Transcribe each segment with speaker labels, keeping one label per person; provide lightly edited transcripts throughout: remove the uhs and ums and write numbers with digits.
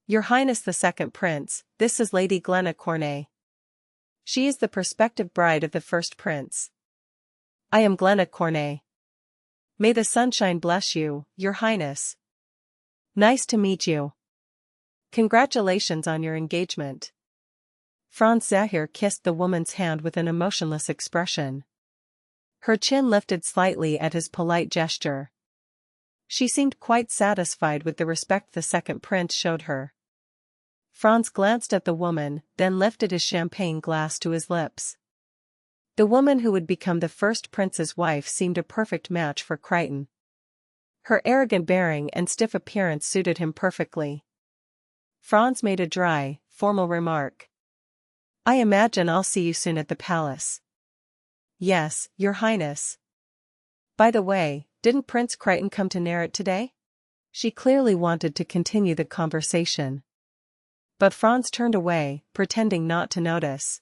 Speaker 1: Your Highness the Second Prince, this is Lady Glenna Corneille. She is the prospective bride of the first prince. I am Glenna Corneille. May the sunshine bless you, Your Highness. Nice to meet you. Congratulations on your engagement. Franz Zahir kissed the woman's hand with an emotionless expression. Her chin lifted slightly at his polite gesture. She seemed quite satisfied with the respect the second prince showed her. Franz glanced at the woman, then lifted his champagne glass to his lips. The woman who would become the first prince's wife seemed a perfect match for Crichton. Her arrogant bearing and stiff appearance suited him perfectly. Franz made a dry, formal remark. I imagine I'll see you soon at the palace. Yes, Your Highness. By the way, didn't Prince Crichton come to Nerit today? She clearly wanted to continue the conversation. But Franz turned away, pretending not to notice.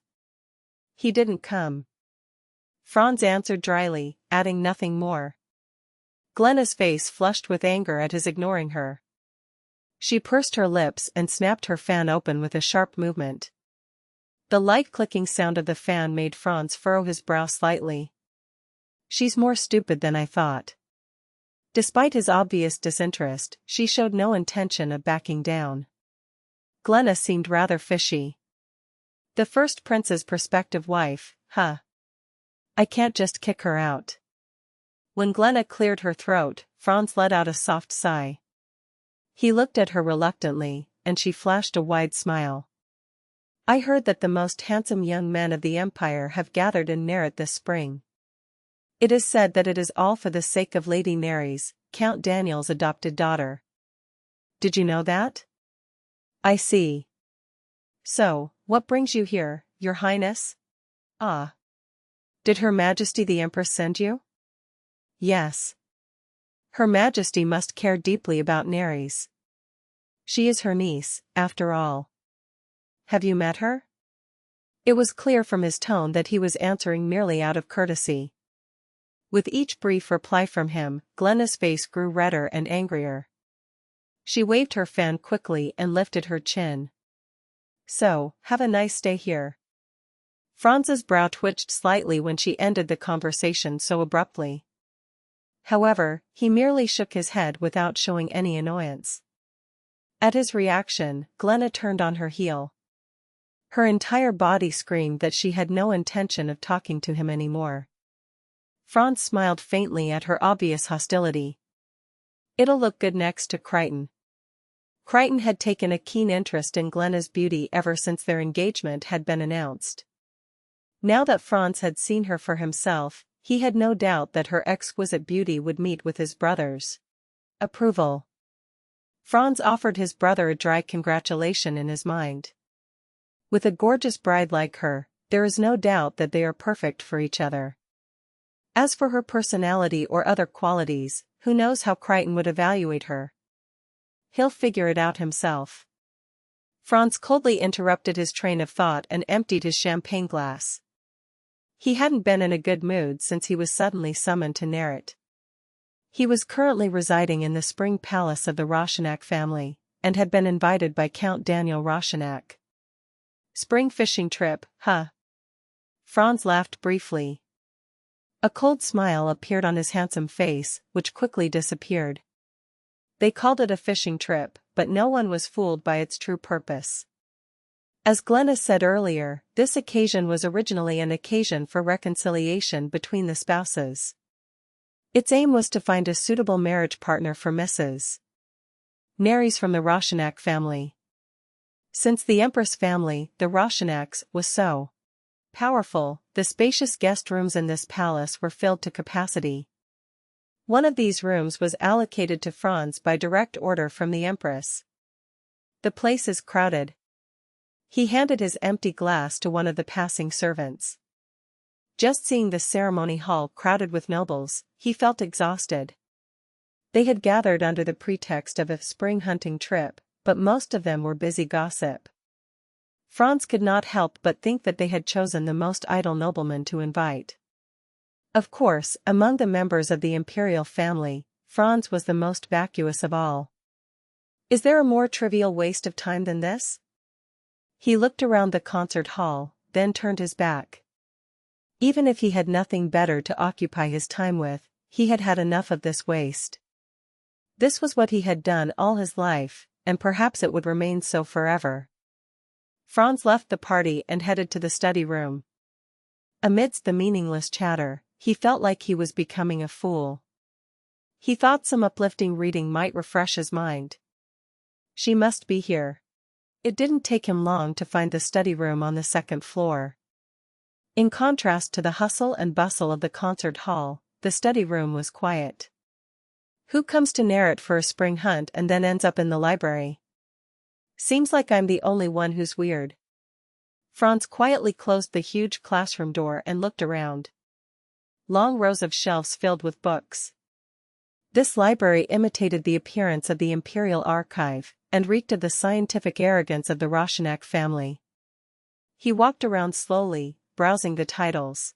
Speaker 1: He didn't come. Franz answered dryly, adding nothing more. Glenna's face flushed with anger at his ignoring her. She pursed her lips and snapped her fan open with a sharp movement. The light clicking sound of the fan made Franz furrow his brow slightly. She's more stupid than I thought. Despite his obvious disinterest, she showed no intention of backing down. Glenna seemed rather fishy. The first prince's prospective wife, huh? I can't just kick her out. When Glenna cleared her throat, Franz let out a soft sigh. He looked at her reluctantly, and she flashed a wide smile. I heard that the most handsome young men of the empire have gathered in Nerit this spring. It is said that it is all for the sake of Lady Nerys, Count Daniel's adopted daughter. Did you know that? I see. So, what brings you here, Your Highness? Ah. Did Her Majesty the Empress send you? Yes. Her Majesty must care deeply about Nerys. She is her niece, after all. Have you met her? It was clear from his tone that he was answering merely out of courtesy. With each brief reply from him, Glenna's face grew redder and angrier. She waved her fan quickly and lifted her chin. So, have a nice stay here. Franz's brow twitched slightly when she ended the conversation so abruptly. However, he merely shook his head without showing any annoyance. At his reaction, Glenna turned on her heel. Her entire body screamed that she had no intention of talking to him anymore. Franz smiled faintly at her obvious hostility. It'll look good next to Crichton. Crichton had taken a keen interest in Glenna's beauty ever since their engagement had been announced. Now that Franz had seen her for himself, he had no doubt that her exquisite beauty would meet with his brother's approval. Franz offered his brother a dry congratulation in his mind. With a gorgeous bride like her, there is no doubt that they are perfect for each other. As for her personality or other qualities, who knows how Crichton would evaluate her? He'll figure it out himself. Franz coldly interrupted his train of thought and emptied his champagne glass. He hadn't been in a good mood since he was suddenly summoned to Nerit. He was currently residing in the spring palace of the Roshanak family, and had been invited by Count Daniel Roshanak. Spring fishing trip, huh? Franz laughed briefly. A cold smile appeared on his handsome face, which quickly disappeared. They called it a fishing trip, but no one was fooled by its true purpose. As Glenna said earlier, this occasion was originally an occasion for reconciliation between the spouses. Its aim was to find a suitable marriage partner for Mrs. Nerys from the Roshanak family. Since the Empress family, the Roshanaks, was so powerful, the spacious guest rooms in this palace were filled to capacity. One of these rooms was allocated to Franz by direct order from the Empress. The place is crowded. He handed his empty glass to one of the passing servants. Just seeing the ceremony hall crowded with nobles, he felt exhausted. They had gathered under the pretext of a spring hunting trip, but most of them were busy gossip. Franz could not help but think that they had chosen the most idle nobleman to invite. Of course, among the members of the imperial family, Franz was the most vacuous of all. Is there a more trivial waste of time than this? He looked around the concert hall, then turned his back. Even if he had nothing better to occupy his time with, he had had enough of this waste. This was what he had done all his life, and perhaps it would remain so forever. Franz left the party and headed to the study room. Amidst the meaningless chatter, he felt like he was becoming a fool. He thought some uplifting reading might refresh his mind. She must be here. It didn't take him long to find the study room on the second floor. In contrast to the hustle and bustle of the concert hall, the study room was quiet. Who comes to Narrate for a spring hunt and then ends up in the library? Seems like I'm the only one who's weird. Franz quietly closed the huge classroom door and looked around. Long rows of shelves filled with books. This library imitated the appearance of the Imperial Archive, and reeked of the scientific arrogance of the Roshanak family. He walked around slowly, browsing the titles.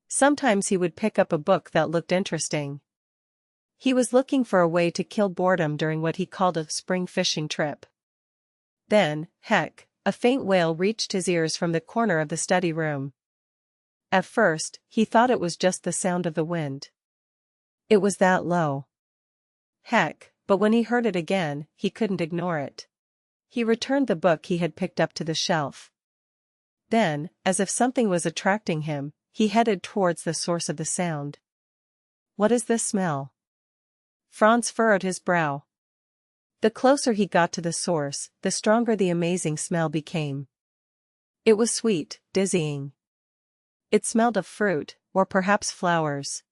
Speaker 1: Sometimes he would pick up a book that looked interesting. He was looking for a way to kill boredom during what he called a spring fishing trip. Then, heck, a faint wail reached his ears from the corner of the study room. At first, he thought it was just the sound of the wind. It was that low. Heck, but when he heard it again, he couldn't ignore it. He returned the book he had picked up to the shelf. Then, as if something was attracting him, he headed towards the source of the sound. What is this smell? Franz furrowed his brow. The closer he got to the source, the stronger the amazing smell became. It was sweet, dizzying. It smelled of fruit, or perhaps flowers.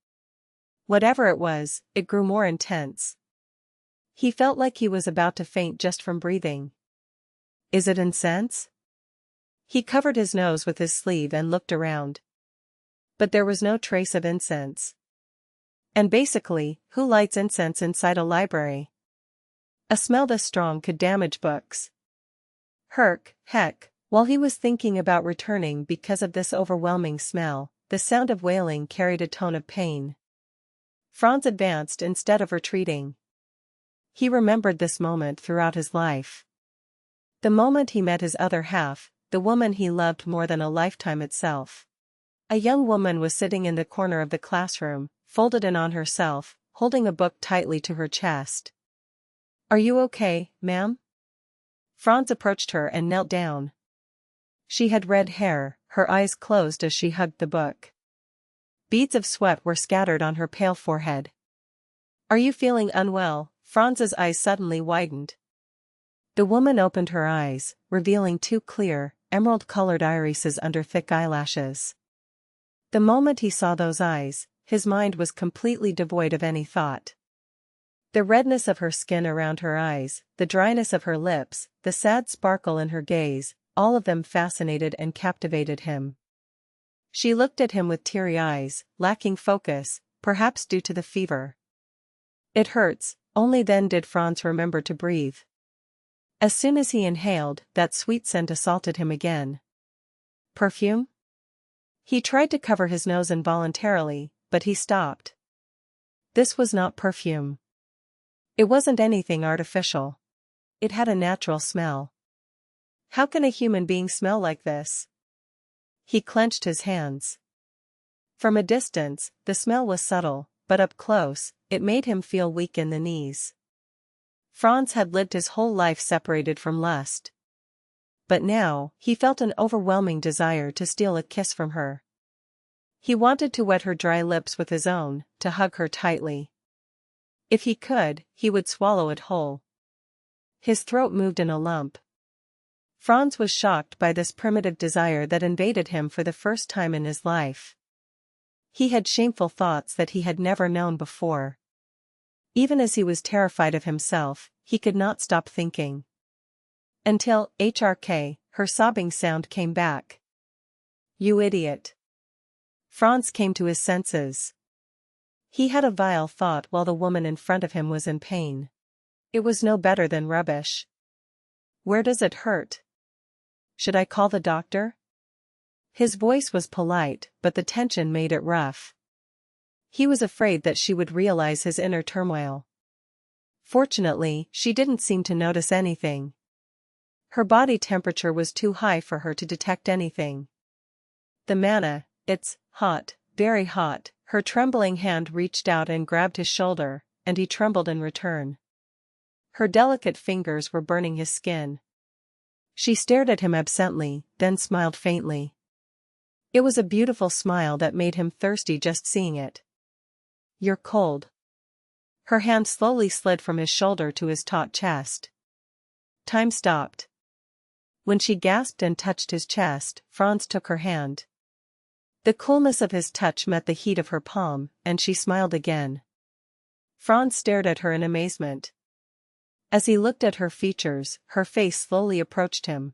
Speaker 1: Whatever it was, it grew more intense. He felt like he was about to faint just from breathing. Is it incense? He covered his nose with his sleeve and looked around. But there was no trace of incense. And basically, who lights incense inside a library? A smell this strong could damage books. Heck, while he was thinking about returning because of this overwhelming smell, the sound of wailing carried a tone of pain. Franz advanced instead of retreating. He remembered this moment throughout his life. The moment he met his other half, the woman he loved more than a lifetime itself. A young woman was sitting in the corner of the classroom, folded in on herself, holding a book tightly to her chest. Are you okay, ma'am? Franz approached her and knelt down. She had red hair, her eyes closed as she hugged the book. Beads of sweat were scattered on her pale forehead. Are you feeling unwell? Franz's eyes suddenly widened. The woman opened her eyes, revealing two clear, emerald-colored irises under thick eyelashes. The moment he saw those eyes, his mind was completely devoid of any thought. The redness of her skin around her eyes, the dryness of her lips, the sad sparkle in her gaze, all of them fascinated and captivated him. She looked at him with teary eyes, lacking focus, perhaps due to the fever. It hurts. Only then did Franz remember to breathe. As soon as he inhaled, that sweet scent assaulted him again. Perfume? He tried to cover his nose involuntarily, but he stopped. This was not perfume. It wasn't anything artificial. It had a natural smell. How can a human being smell like this? He clenched his hands. From a distance, the smell was subtle, but up close, it made him feel weak in the knees. Franz had lived his whole life separated from lust. But now, he felt an overwhelming desire to steal a kiss from her. He wanted to wet her dry lips with his own, to hug her tightly. If he could, he would swallow it whole. His throat moved in a lump. Franz was shocked by this primitive desire that invaded him for the first time in his life. He had shameful thoughts that he had never known before. Even as he was terrified of himself, he could not stop thinking. Until, her sobbing sound came back. You idiot. Franz came to his senses. He had a vile thought while the woman in front of him was in pain. It was no better than rubbish. Where does it hurt? Should I call the doctor? His voice was polite, but the tension made it rough. He was afraid that she would realize his inner turmoil. Fortunately, she didn't seem to notice anything. Her body temperature was too high for her to detect anything. The manna, it's hot, very hot. Her trembling hand reached out and grabbed his shoulder, and he trembled in return. Her delicate fingers were burning his skin. She stared at him absently, then smiled faintly. It was a beautiful smile that made him thirsty just seeing it. "You're cold." Her hand slowly slid from his shoulder to his taut chest. Time stopped. When she gasped and touched his chest, Franz took her hand. The coolness of his touch met the heat of her palm, and she smiled again. Franz stared at her in amazement. As he looked at her features, her face slowly approached him.